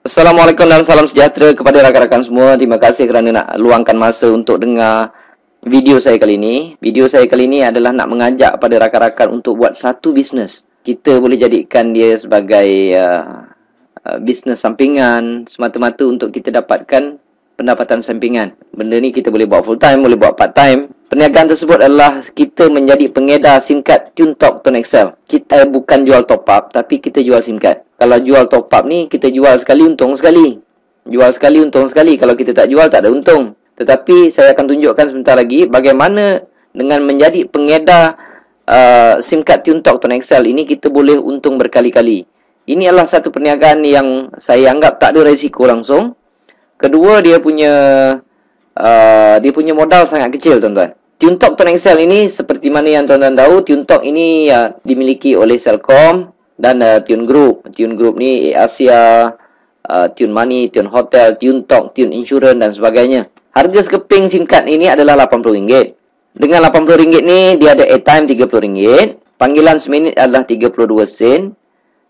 Assalamualaikum dan salam sejahtera kepada rakan-rakan semua. Terima kasih kerana nak luangkan masa untuk dengar video saya kali ini. Video saya kali ini adalah nak mengajak pada rakan-rakan untuk buat satu bisnes. Kita boleh jadikan dia sebagai bisnes sampingan semata-mata untuk kita dapatkan pendapatan sampingan. Benda ni kita boleh buat full time, boleh buat part time. Perniagaan tersebut adalah kita menjadi pengedar SIM card TuneTalk Tone Excel. Kita bukan jual top up, tapi kita jual SIM card. Kalau jual top up ni, kita jual sekali untung sekali. Jual sekali untung sekali. Kalau kita tak jual, tak ada untung. Tetapi saya akan tunjukkan sebentar lagi bagaimana dengan menjadi pengedar SIM card TuneTalk Tone Excel ini kita boleh untung berkali-kali. Ini adalah satu perniagaan yang saya anggap tak ada risiko langsung. Kedua, dia punya modal sangat kecil, tuan-tuan. TuneTalk Tone Excel ini seperti mana yang tuan-tuan tahu, TuneTalk ini dimiliki oleh Celcom dan Tune Group. Tune Group ni Asia, Tune Money, Tune Hotel, TuneTalk, Tune Insurance dan sebagainya. Harga sekeping SIM card ini adalah RM80. Dengan RM80 ni dia ada airtime RM30, panggilan seminit adalah 32 sen,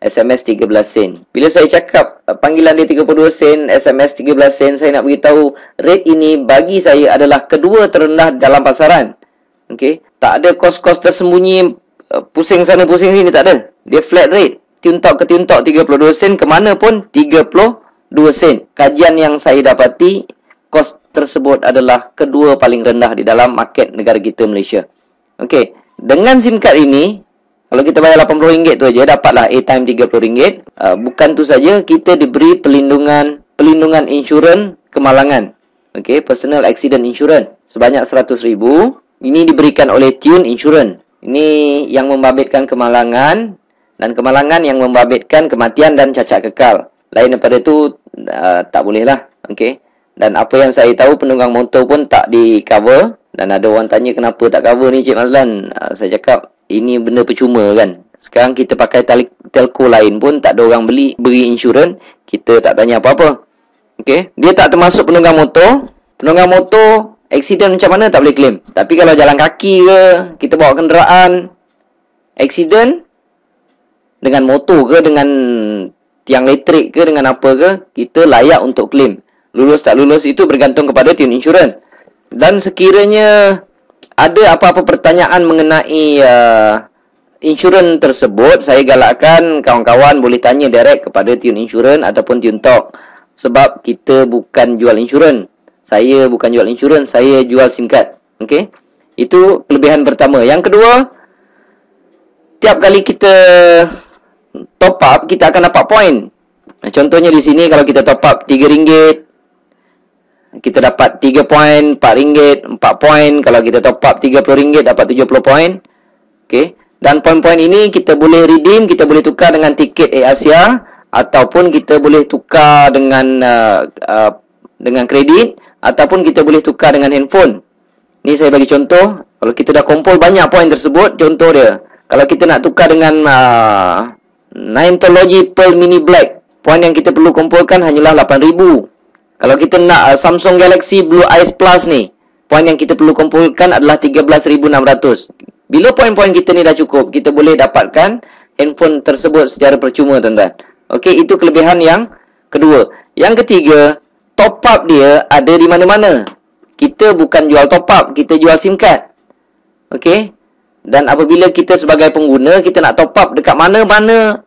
SMS 13 sen. Bila saya cakap panggilan dia 32 sen, SMS 13 sen, saya nak beritahu rate ini bagi saya adalah kedua terendah dalam pasaran. Okey, tak ada kos-kos tersembunyi pusing sana pusing sini, tak ada. Dia flat rate. TuneTalk ke TuneTalk 32 sen, ke mana pun 32 sen. Kajian yang saya dapati, kos tersebut adalah kedua paling rendah di dalam market negara kita, Malaysia. Okey, dengan SIM card ini kalau kita bayar RM80 tu aja, dapatlah airtime RM30. Bukan tu saja, kita diberi pelindungan insurans kemalangan. Okey, personal accident insurance sebanyak RM100,000. Ini diberikan oleh Tune Insurance. Ini yang membabitkan kemalangan, dan kemalangan yang membabitkan kematian dan cacat kekal. Lain daripada tu tak boleh lah. Okey. Dan apa yang saya tahu, penunggang motor pun tak di cover. Dan ada orang tanya kenapa tak cover ni Cik Mazlan. Saya cakap ini benda percuma kan. Sekarang kita pakai telco lain pun tak ada orang beri insurans, kita tak tanya apa-apa. Okey, dia tak termasuk penunggang motor. Penunggang motor accident macam mana tak boleh claim. Tapi kalau jalan kaki ke, kita bawa kenderaan, accident dengan motor ke, dengan tiang elektrik ke, dengan apa ke, kita layak untuk claim. Lulus tak lulus itu bergantung kepada Tune Insurance. Dan sekiranya ada apa-apa pertanyaan mengenai insurans tersebut, saya galakkan kawan-kawan boleh tanya direct kepada Tune Insurance ataupun TuneTalk. Sebab kita bukan jual insurans. Saya bukan jual insurans, saya jual SIM card. Okey? Itu kelebihan pertama. Yang kedua, tiap kali kita top up, kita akan dapat poin. Contohnya di sini kalau kita top up RM3, kita dapat 3 poin, RM4, 4 poin. Kalau kita top up RM30, dapat 70 poin. Okey. Dan poin-poin ini kita boleh redeem, kita boleh tukar dengan tiket AirAsia, ataupun kita boleh tukar dengan kredit, ataupun kita boleh tukar dengan handphone. Ni saya bagi contoh. Kalau kita dah kumpul banyak poin tersebut, contoh dia, kalau kita nak tukar dengan Nimetology Pearl Mini Black, poin yang kita perlu kumpulkan hanyalah 8,000. Kalau kita nak Samsung Galaxy Blue Ice Plus ni, poin yang kita perlu kumpulkan adalah 13,600. Bila poin-poin kita ni dah cukup, kita boleh dapatkan handphone tersebut secara percuma, tuan-tuan. Okey, itu kelebihan yang kedua. Yang ketiga, top up dia ada di mana-mana. Kita bukan jual top up, kita jual SIM card. Okey? Dan apabila kita sebagai pengguna, kita nak top up dekat mana-mana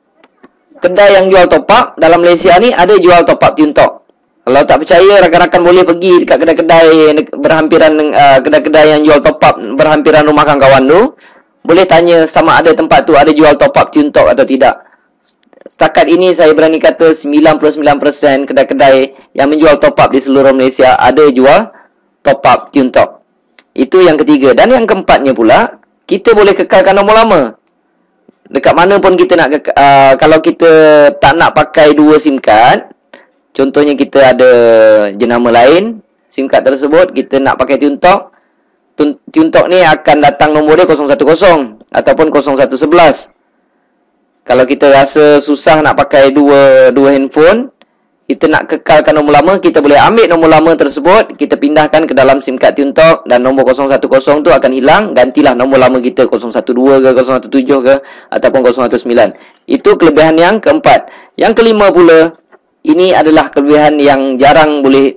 kedai yang jual top up dalam Malaysia ni, ada jual top up TuneTalk. Kalau tak percaya, rakan-rakan boleh pergi dekat kedai-kedai berhampiran, kedai-kedai yang jual top up berhampiran rumah kawan-kawan tu. Boleh tanya sama ada tempat tu ada jual top up TuneTalk atau tidak. Setakat ini saya berani kata 99% kedai-kedai yang menjual top up di seluruh Malaysia ada jual top up TuneTalk. Itu yang ketiga. Dan yang keempatnya pula, kita boleh kekalkan nombor lama. Dekat mana pun kita nak kalau kita tak nak pakai dua SIM card, contohnya kita ada jenama lain, SIM card tersebut kita nak pakai TuneTalk. TuneTalk ni akan datang nombor dia 010 ataupun 0111. Kalau kita rasa susah nak pakai dua handphone, kita nak kekalkan nombor lama, kita boleh ambil nombor lama tersebut, kita pindahkan ke dalam SIM card TuneTalk, dan nombor 010 tu akan hilang. Gantilah nombor lama kita 012 ke, 017 ke, ataupun 019. Itu kelebihan yang keempat. Yang kelima pula, Ini adalah kelebihan yang jarang boleh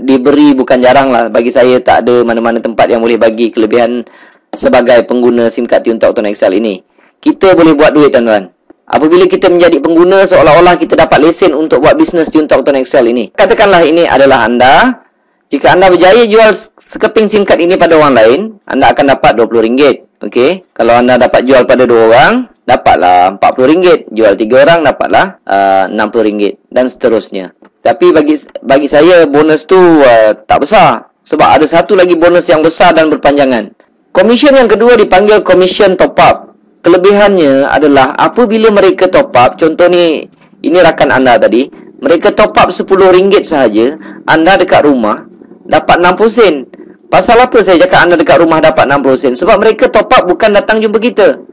diberi, bukan jarang lah. Bagi saya tak ada mana-mana tempat yang boleh bagi kelebihan sebagai pengguna SIM card Tune Talk Tone XL ini. Kita boleh buat duit, tuan-tuan. Apabila kita menjadi pengguna, seolah-olah kita dapat lesen untuk buat bisnes Tune Talk Tone XL ini. Katakanlah ini adalah anda. Jika anda berjaya jual sekeping SIM card ini pada orang lain, anda akan dapat RM20. Okey. Kalau anda dapat jual pada 2 orang, dapatlah RM40. Jual 3 orang, dapatlah RM60 dan seterusnya. Tapi bagi saya bonus tu tak besar, sebab ada satu lagi bonus yang besar dan berpanjangan. Komisen yang kedua dipanggil komisen top up. Kelebihannya adalah apabila mereka top up, contoh ni, ini rakan anda tadi, mereka top up RM10 sahaja, anda dekat rumah dapat 60 sen. Pasal apa saya cakap anda dekat rumah dapat 60 sen? Sebab mereka top up bukan datang jumpa kita.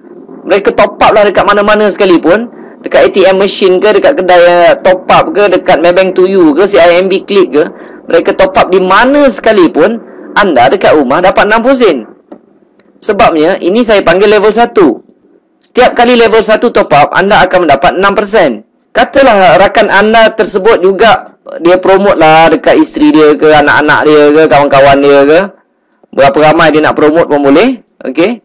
Mereka top up lah dekat mana-mana sekalipun. Dekat ATM machine ke, dekat kedai top up ke, dekat Maybank to you ke, CIMB Click ke. Mereka top up di mana sekalipun, anda dekat rumah dapat 60 sen. Sebabnya, ini saya panggil level 1. Setiap kali level 1 top up, anda akan mendapat 6%. Katalah rakan anda tersebut juga dia promote lah dekat isteri dia ke, anak-anak dia ke, kawan-kawan dia ke. Berapa ramai dia nak promote pun boleh. Okey.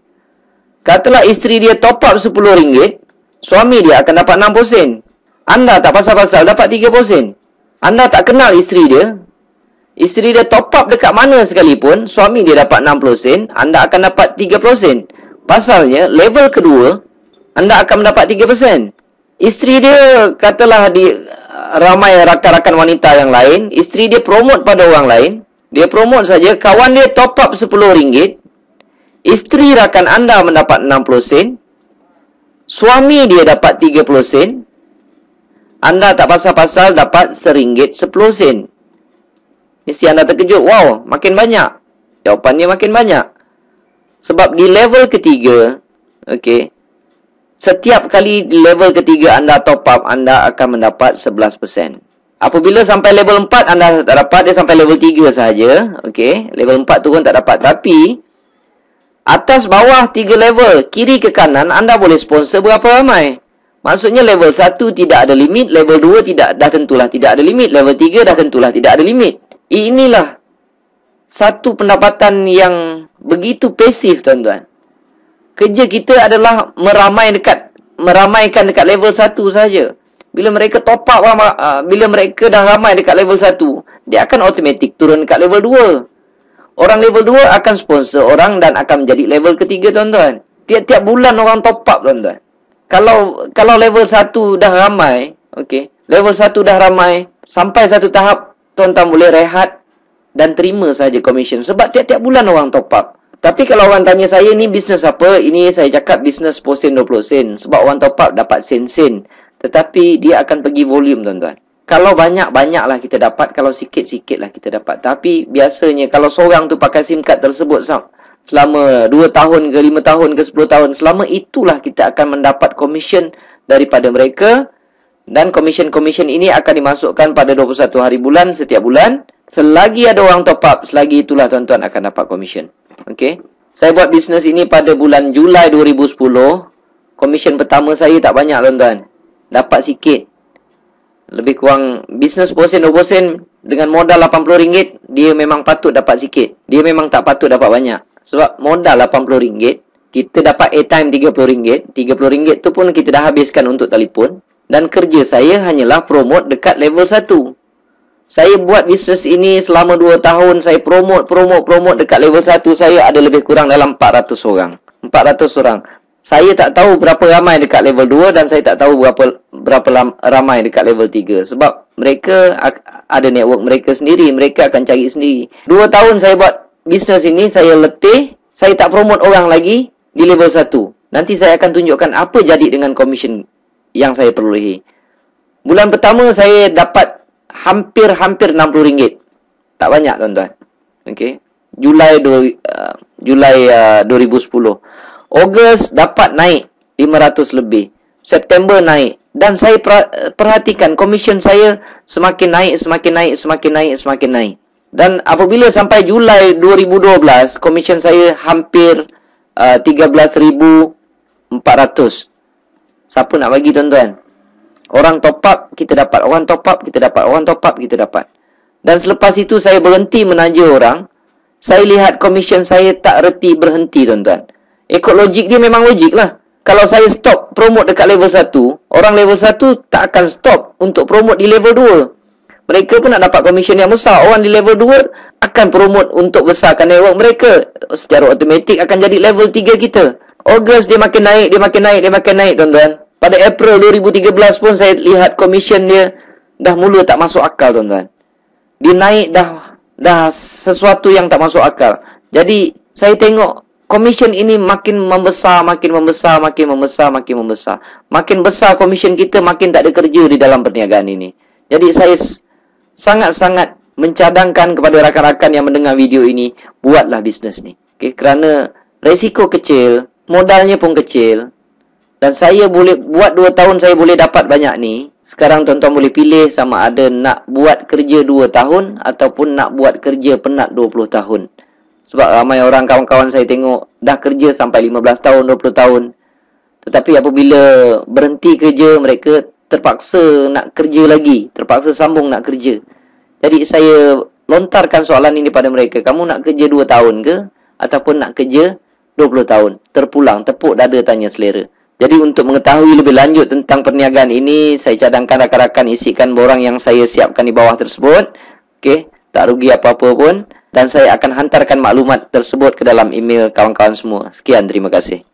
Katalah isteri dia top up RM10, suami dia akan dapat 60 sen. Anda tak pasal-pasal dapat 30 sen. Anda tak kenal isteri dia. Isteri dia top up dekat mana sekalipun, suami dia dapat 60 sen, anda akan dapat 30 sen. Pasalnya, level kedua, anda akan mendapat 3%. Isteri dia, katalah ramai rakan-rakan wanita yang lain, isteri dia promote pada orang lain, dia promote saja, kawan dia top up RM10, isteri rakan anda mendapat 60 sen, suami dia dapat 30 sen, anda tak pasal-pasal dapat RM1 10 sen. Mesti anda terkejut, wow, makin banyak. Jawapannya makin banyak. Sebab di level ketiga, okey, setiap kali di level ketiga anda top up, anda akan mendapat 11%. Apabila sampai level 4 anda tak dapat, dia sampai level 3 sahaja. Okey, level 4 turun tak dapat. Tapi atas bawah 3 level, kiri ke kanan, anda boleh sponsor berapa ramai. Maksudnya level 1 tidak ada limit, level 2 dah tentulah tidak ada limit, level 3 dah tentulah tidak ada limit. Inilah satu pendapatan yang begitu pasif, tuan-tuan. Kerja kita adalah meramaikan dekat level 1 saja. Bila mereka top up, bila mereka dah ramai dekat level 1, dia akan automatik turun dekat level 2. Orang level 2 akan sponsor orang dan akan menjadi level ketiga, tuan-tuan. Tiap-tiap bulan orang top up, tuan-tuan. Kalau level 1 dah ramai, okey, level 1 dah ramai, sampai satu tahap tuan-tuan boleh rehat dan terima saja komisen. Sebab tiap-tiap bulan orang top up. Tapi kalau orang tanya saya, ni bisnes apa? Ini saya cakap bisnes 10 sen 20 sen. Sebab orang top up dapat sen-sen. Tetapi dia akan pergi volume, tuan-tuan. Kalau banyak-banyaklah kita dapat. Kalau sikit-sikitlah kita dapat. Tapi biasanya kalau seorang tu pakai SIM card tersebut selama 2 tahun ke 5 tahun ke 10 tahun, selama itulah kita akan mendapat komisen daripada mereka. Dan komisen-komisen ini akan dimasukkan pada 21 hari bulan setiap bulan. Selagi ada orang top up, selagi itulah tuan-tuan akan dapat komisen. Okey. Saya buat bisnes ini pada bulan Julai 2010. Komisen pertama saya tak banyak, tuan-tuan. Dapat sikit. Lebih kurang bisnes 10 sen 20 sen dengan modal RM80, dia memang patut dapat sikit. Dia memang tak patut dapat banyak. Sebab modal RM80, kita dapat airtime RM30. RM30 tu pun kita dah habiskan untuk telefon. Dan kerja saya hanyalah promote dekat level 1. Saya buat bisnes ini selama 2 tahun. Saya promote dekat level 1. Saya ada lebih kurang dalam 400 orang. 400 orang. Saya tak tahu berapa ramai dekat level 2 dan saya tak tahu berapa ramai dekat level 3. Sebab mereka ada network mereka sendiri. Mereka akan cari sendiri. 2 tahun saya buat bisnes ini, saya letih. Saya tak promote orang lagi di level 1. Nanti saya akan tunjukkan apa jadi dengan komisen yang saya perolehi. Bulan pertama saya dapat hampir RM60. Tak banyak, tuan-tuan. Okey. Julai 2010. Ogos dapat naik 500 lebih. September naik. Dan saya perhatikan komisen saya semakin naik. Dan apabila sampai Julai 2012, komisen saya hampir 13,400. Siapa nak bagi, tuan-tuan? Orang top up, kita dapat. Orang top up, kita dapat. Orang top up, kita dapat. Dan selepas itu saya berhenti menaja orang. Saya lihat komisen saya tak reti berhenti, tuan-tuan. Ikut logik dia memang logik lah. Kalau saya stop promote dekat level 1, orang level 1 tak akan stop untuk promote di level 2. Mereka pun nak dapat komisen yang besar. Orang di level 2 akan promote untuk besarkan network mereka. Secara automatik akan jadi level 3 kita. Ogos dia makin naik, dia makin naik, dia makin naik, tuan-tuan. Pada April 2013 pun saya lihat komisen dia dah mula tak masuk akal, tuan-tuan. Dia naik dah sesuatu yang tak masuk akal. Jadi saya tengok komisen ini makin membesar, makin membesar, makin membesar, makin membesar. Makin besar komisen kita, makin tak ada kerja di dalam perniagaan ini. Jadi saya sangat-sangat mencadangkan kepada rakan-rakan yang mendengar video ini, buatlah bisnes ni. Okay? Kerana resiko kecil, modalnya pun kecil. Dan saya boleh buat 2 tahun saya boleh dapat banyak ni. Sekarang tuan-tuan boleh pilih sama ada nak buat kerja 2 tahun ataupun nak buat kerja penat 20 tahun. Sebab ramai orang kawan-kawan saya tengok dah kerja sampai 15 tahun, 20 tahun. Tetapi apabila berhenti kerja, mereka terpaksa nak kerja lagi, terpaksa sambung nak kerja. Jadi saya lontarkan soalan ini pada mereka, kamu nak kerja 2 tahun ke ataupun nak kerja 20 tahun? Terpulang, tepuk dada tanya selera. Jadi untuk mengetahui lebih lanjut tentang perniagaan ini, saya cadangkan rakan-rakan isikan borang yang saya siapkan di bawah tersebut. Okey, tak rugi apa-apa pun. Dan saya akan hantarkan maklumat tersebut ke dalam email kawan-kawan semua. Sekian, terima kasih.